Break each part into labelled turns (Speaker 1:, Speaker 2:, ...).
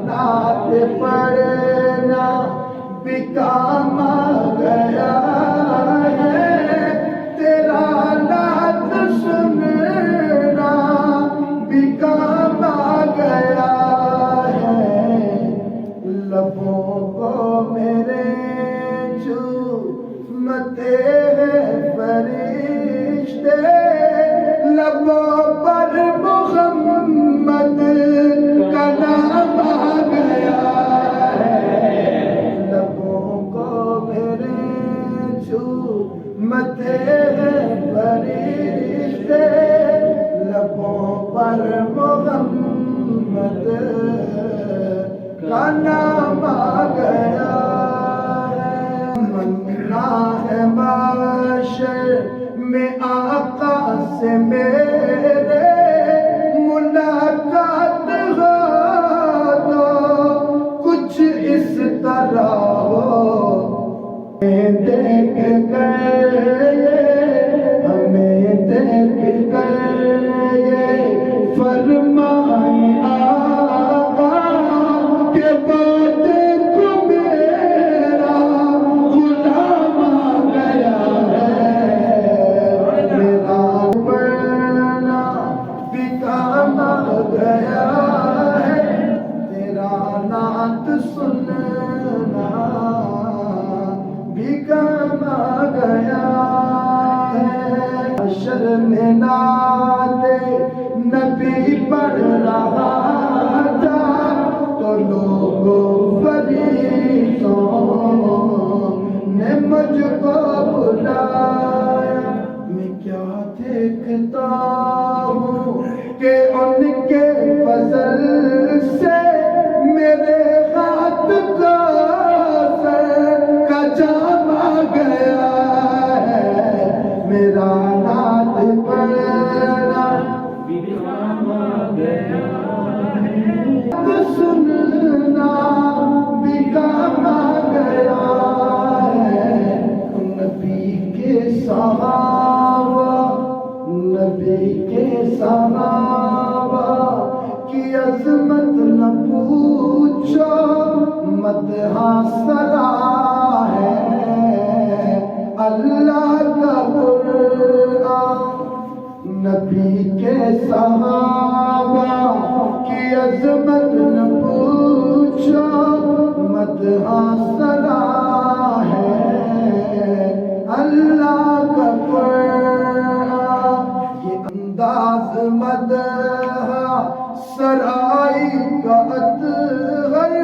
Speaker 1: نعت پڑھنا بھی کام آ گیا ہے، تیرا نعت سننا بھی کام آ گیا ہے، لبوں کو میرے چومتے ہیں فرشتے، لبوں پر محمد کا نام آ گیا ہے، لبوں کو میرے چومتے ہیں فرشتے، لبوں پر محمد کا نام آ گیا ہے، تمنا ہے معاشر میں آقا سے میرے، ملاقات ہو تو کچھ اس طرح ہو، ہمیں دیکھ کر یہ فرمائے آقا کہ بعد کو میرا غلام آ گیا ہے، میرا پڑھنا بھی کام آ گیا ہے، تیرا نعت سننا بھی کام آ گیا ہے، حشر میں نعت نبی پڑھ رہا تھا تو لوگوں فریقوں نے مجھ کو بلایا، میں کیا دیکھتا ہوں کہ ان کے فضل سے میرے ہاتھ کا سر کا جام آ گیا ہے، میرا نعت پڑھنا بھی کام آ گیا ہے، سننا بھی کام آ گیا ہے، نبی کے صحابہ کی عظمت نہ پوچھو، مدحہ سرا ہے اللہ کا قرآن، نبی کے صحابہ کی عظمت نہ پوچھو، مدحہ سرا ہے اللہ کا قرآن، یہ انداز مدح سرائی کا اطہر،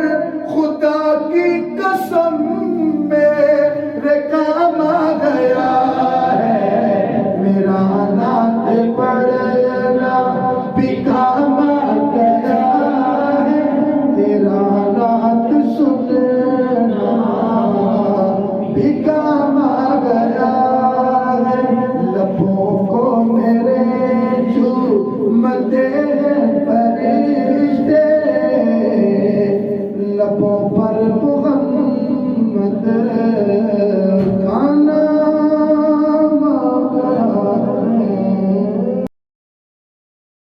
Speaker 1: خدا کی قسم میرے کام آ گیا ہے، میرا نعت پڑھنا بھی کام آ گیا ہے، تیرا نعت سننا بھی کام آ گیا ہے، لبوں کو میرے چومتے ہیں فرشتے، لبوں پر